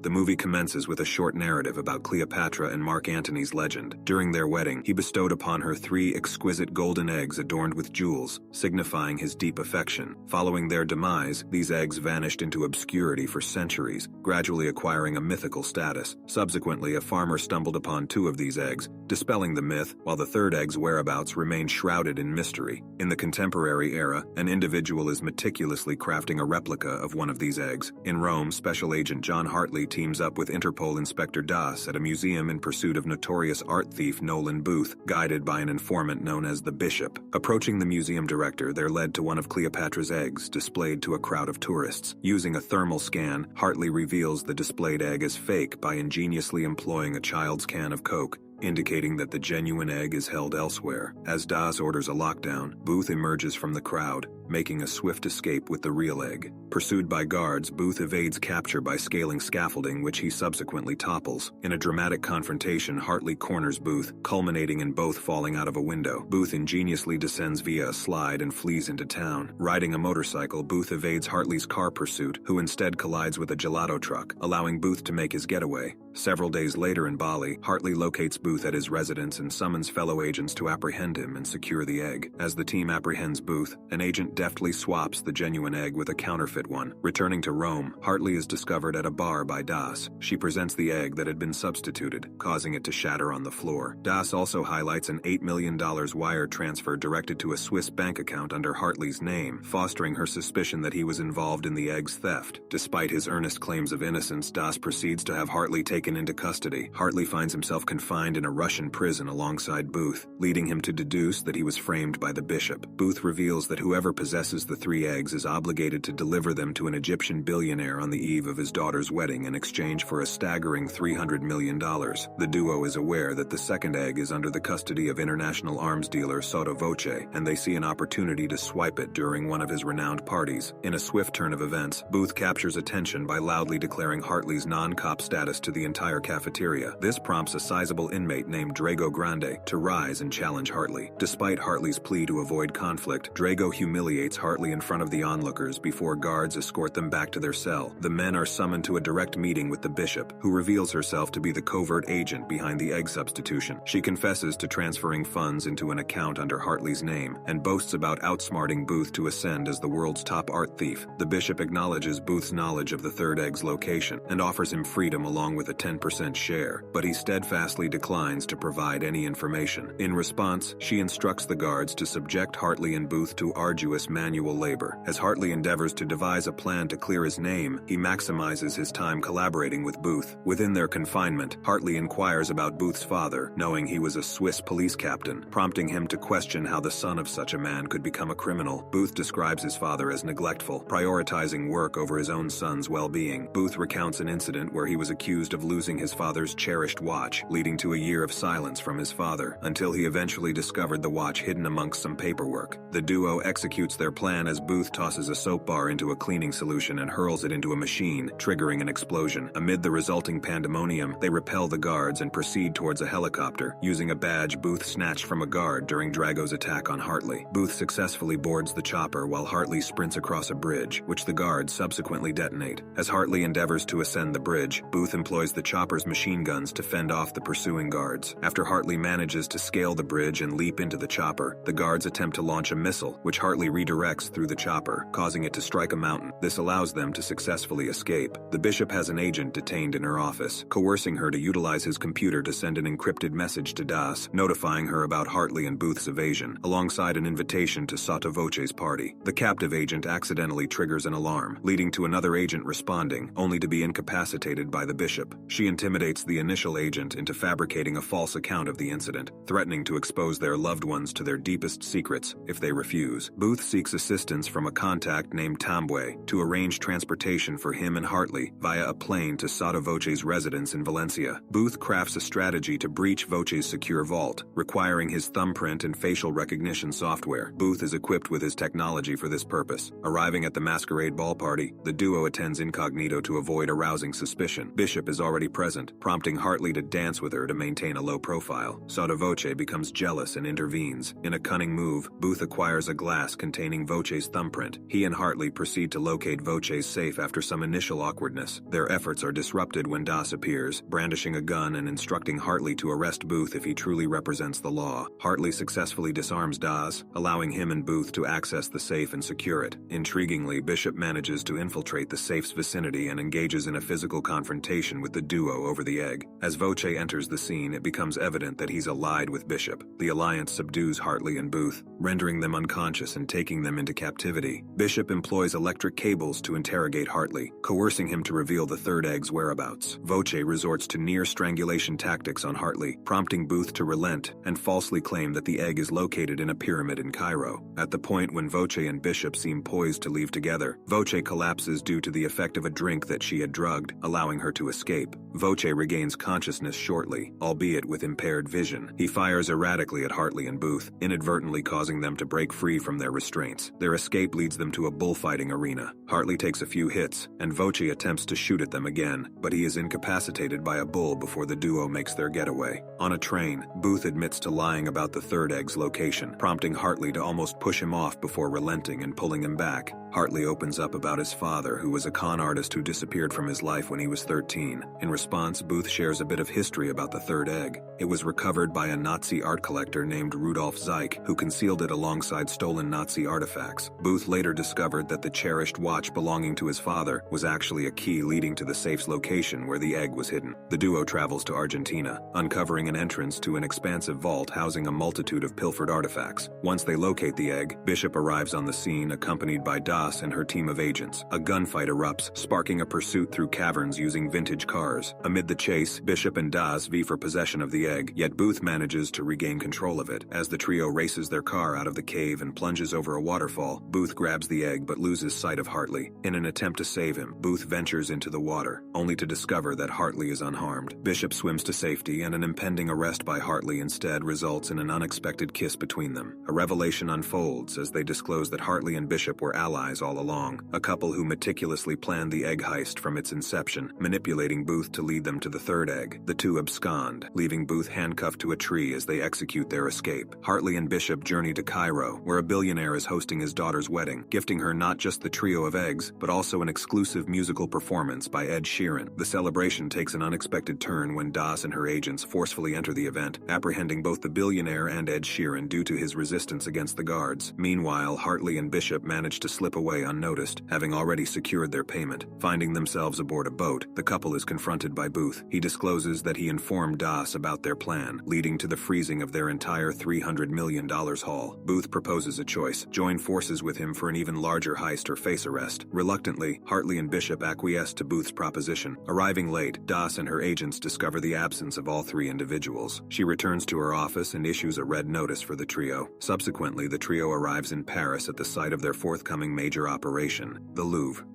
The movie commences with a short narrative about Cleopatra and Mark Antony's legend. During their wedding, he bestowed upon her 3 exquisite golden eggs adorned with jewels, signifying his deep affection. Following their demise, these eggs vanished into obscurity for centuries, gradually acquiring a mythical status. Subsequently, a farmer stumbled upon 2 of these eggs, dispelling the myth, while the 3rd egg's whereabouts remained shrouded in mystery. In the contemporary era, an individual is meticulously crafting a replica of one of these eggs. In Rome, Special Agent John Hartley teams up with Interpol Inspector Das at a museum in pursuit of notorious art thief Nolan Booth, guided by an informant known as the Bishop. Approaching the museum director, they're led to one of Cleopatra's eggs, displayed to a crowd of tourists. Using a thermal scan, Hartley reveals the displayed egg as fake by ingeniously employing a child's can of Coke, indicating that the genuine egg is held elsewhere. As Das orders a lockdown, Booth emerges from the crowd, making a swift escape with the real egg. Pursued by guards, Booth evades capture by scaling scaffolding, which he subsequently topples. In a dramatic confrontation, Hartley corners Booth, culminating in both falling out of a window. Booth ingeniously descends via a slide and flees into town. Riding a motorcycle, Booth evades Hartley's car pursuit, who instead collides with a gelato truck, allowing Booth to make his getaway. Several days later in Bali, Hartley locates Booth at his residence and summons fellow agents to apprehend him and secure the egg. As the team apprehends Booth, an agent deftly swaps the genuine egg with a counterfeit one. Returning to Rome, Hartley is discovered at a bar by Das. She presents the egg that had been substituted, causing it to shatter on the floor. Das also highlights an $8 million wire transfer directed to a Swiss bank account under Hartley's name, fostering her suspicion that he was involved in the egg's theft. Despite his earnest claims of innocence, Das proceeds to have Hartley taken into custody. Hartley finds himself confined in a Russian prison alongside Booth, leading him to deduce that he was framed by the Bishop. Booth reveals that whoever possesses the 3 eggs is obligated to deliver them to an Egyptian billionaire on the eve of his daughter's wedding in exchange for a staggering $300 million. The duo is aware that the 2nd egg is under the custody of international arms dealer Sotto Voce, and they see an opportunity to swipe it during one of his renowned parties. In a swift turn of events, Booth captures attention by loudly declaring Hartley's non-cop status to the entire cafeteria. This prompts a sizable inmate named Drago Grande to rise and challenge Hartley. Despite Hartley's plea to avoid conflict, Drago humiliates Hartley in front of the onlookers before guards escort them back to their cell. The men are summoned to a direct meeting with the Bishop, who reveals herself to be the covert agent behind the egg substitution. She confesses to transferring funds into an account under Hartley's name and boasts about outsmarting Booth to ascend as the world's top art thief. The Bishop acknowledges Booth's knowledge of the 3rd egg's location and offers him freedom along with a 10% share, but he steadfastly declines to provide any information. In response, she instructs the guards to subject Hartley and Booth to arduous manual labor. As Hartley endeavors to devise a plan to clear his name, he maximizes his time collaborating with Booth. Within their confinement, Hartley inquires about Booth's father, knowing he was a Swiss police captain, prompting him to question how the son of such a man could become a criminal. Booth describes his father as neglectful, prioritizing work over his own son's well-being. Booth recounts an incident where he was accused of losing his father's cherished watch, leading to a year of silence from his father, until he eventually discovered the watch hidden amongst some paperwork. The duo executes their plan as Booth tosses a soap bar into a cleaning solution and hurls it into a machine, triggering an explosion. Amid the resulting pandemonium, they repel the guards and proceed towards a helicopter, using a badge Booth snatched from a guard during Drago's attack on Hartley. Booth successfully boards the chopper while Hartley sprints across a bridge, which the guards subsequently detonate. As Hartley endeavors to ascend the bridge, Booth employs the chopper's machine guns to fend off the pursuing guards. After Hartley manages to scale the bridge and leap into the chopper, the guards attempt to launch a missile, which Hartley redirects through the chopper, causing it to strike a mountain. This allows them to successfully escape. The Bishop has an agent detained in her office, coercing her to utilize his computer to send an encrypted message to Das, notifying her about Hartley and Booth's evasion, alongside an invitation to Sotto Voce's party. The captive agent accidentally triggers an alarm, leading to another agent responding, only to be incapacitated by the Bishop. She intimidates the initial agent into fabricating a false account of the incident, threatening to expose their loved ones to their deepest secrets if they refuse. Booth seeks assistance from a contact named Tambwe to arrange transportation for him and Hartley via a plane to Sotto Voce's residence in Valencia. Booth crafts a strategy to breach Voce's secure vault, requiring his thumbprint and facial recognition software. Booth is equipped with his technology for this purpose. Arriving at the masquerade ball party, the duo attends incognito to avoid arousing suspicion. Bishop is already present, prompting Hartley to dance with her to maintain maintain a low profile. Sotto voce becomes jealous and intervenes. In a cunning move, Booth acquires a glass containing Voce's thumbprint. He and Hartley proceed to locate Voce's safe after some initial awkwardness. Their efforts are disrupted when Das appears, brandishing a gun and instructing Hartley to arrest Booth if he truly represents the law. Hartley successfully disarms Das, allowing him and Booth to access the safe and secure it. Intriguingly, Bishop manages to infiltrate the safe's vicinity and engages in a physical confrontation with the duo over the egg. As Voce enters the scene, it becomes evident that he's allied with Bishop. The alliance subdues Hartley and Booth, rendering them unconscious and taking them into captivity. Bishop employs electric cables to interrogate Hartley, coercing him to reveal the third egg's whereabouts. Voce resorts to near strangulation tactics on Hartley, prompting Booth to relent and falsely claim that the egg is located in a pyramid in Cairo. At the point when Voce and Bishop seem poised to leave together, Voce collapses due to the effect of a drink that she had drugged, allowing her to escape. Voce regains consciousness shortly, albeit with impaired vision. He fires erratically at Hartley and Booth, inadvertently causing them to break free from their restraints. Their escape leads them to a bullfighting arena. Hartley takes a few hits, and Voce attempts to shoot at them again, but he is incapacitated by a bull before the duo makes their getaway. On a train, Booth admits to lying about the third egg's location, prompting Hartley to almost push him off before relenting and pulling him back. Hartley opens up about his father, who was a con artist who disappeared from his life when he was 13. In response, Booth shares a bit of history about the third egg. It was recovered by a Nazi art collector named Rudolf Zeich, who concealed it alongside stolen Nazi artifacts. Booth later discovered that the cherished watch belonging to his father was actually a key leading to the safe's location where the egg was hidden. The duo travels to Argentina, uncovering an entrance to an expansive vault housing a multitude of pilfered artifacts. Once they locate the egg, Bishop arrives on the scene accompanied by Das and her team of agents. A gunfight erupts, sparking a pursuit through caverns using vintage cars. Amid the chase, Bishop and Das vie for possession of the egg, yet Booth manages to regain control of it. As the trio races their car out of the cave and plunges over a waterfall, Booth grabs the egg but loses sight of Hartley. In an attempt to save him, Booth ventures into the water, only to discover that Hartley is unharmed. Bishop swims to safety, and an impending arrest by Hartley instead results in an unexpected kiss between them. A revelation unfolds as they disclose that Hartley and Bishop were allies all along, a couple who meticulously planned the egg heist from its inception, manipulating Booth to lead them to the third egg. The two abscond, leaving Booth handcuffed to a tree as they execute their escape. Hartley and Bishop journey to Cairo, where a billionaire is hosting his daughter's wedding, gifting her not just the trio of eggs, but also an exclusive musical performance by Ed Sheeran. The celebration takes an unexpected turn when Das and her agents forcefully enter the event, apprehending both the billionaire and Ed Sheeran due to his resistance against the guards. Meanwhile, Hartley and Bishop manage to slip away unnoticed, having already secured their payment. Finding themselves aboard a boat, the couple is confronted by Booth. He discloses that he informed Das about their plan, leading to the freezing of their entire $300 million haul. Booth proposes a choice: join forces with him for an even larger heist or face arrest. Reluctantly, Hartley and Bishop acquiesce to Booth's proposition. Arriving late, Das and her agents discover the absence of all three individuals. She returns to her office and issues a red notice for the trio. Subsequently, the trio arrives in Paris at the site of their forthcoming major operation, the Louvre.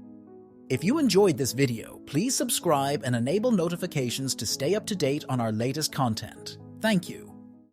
If you enjoyed this video, please subscribe and enable notifications to stay up to date on our latest content. Thank you.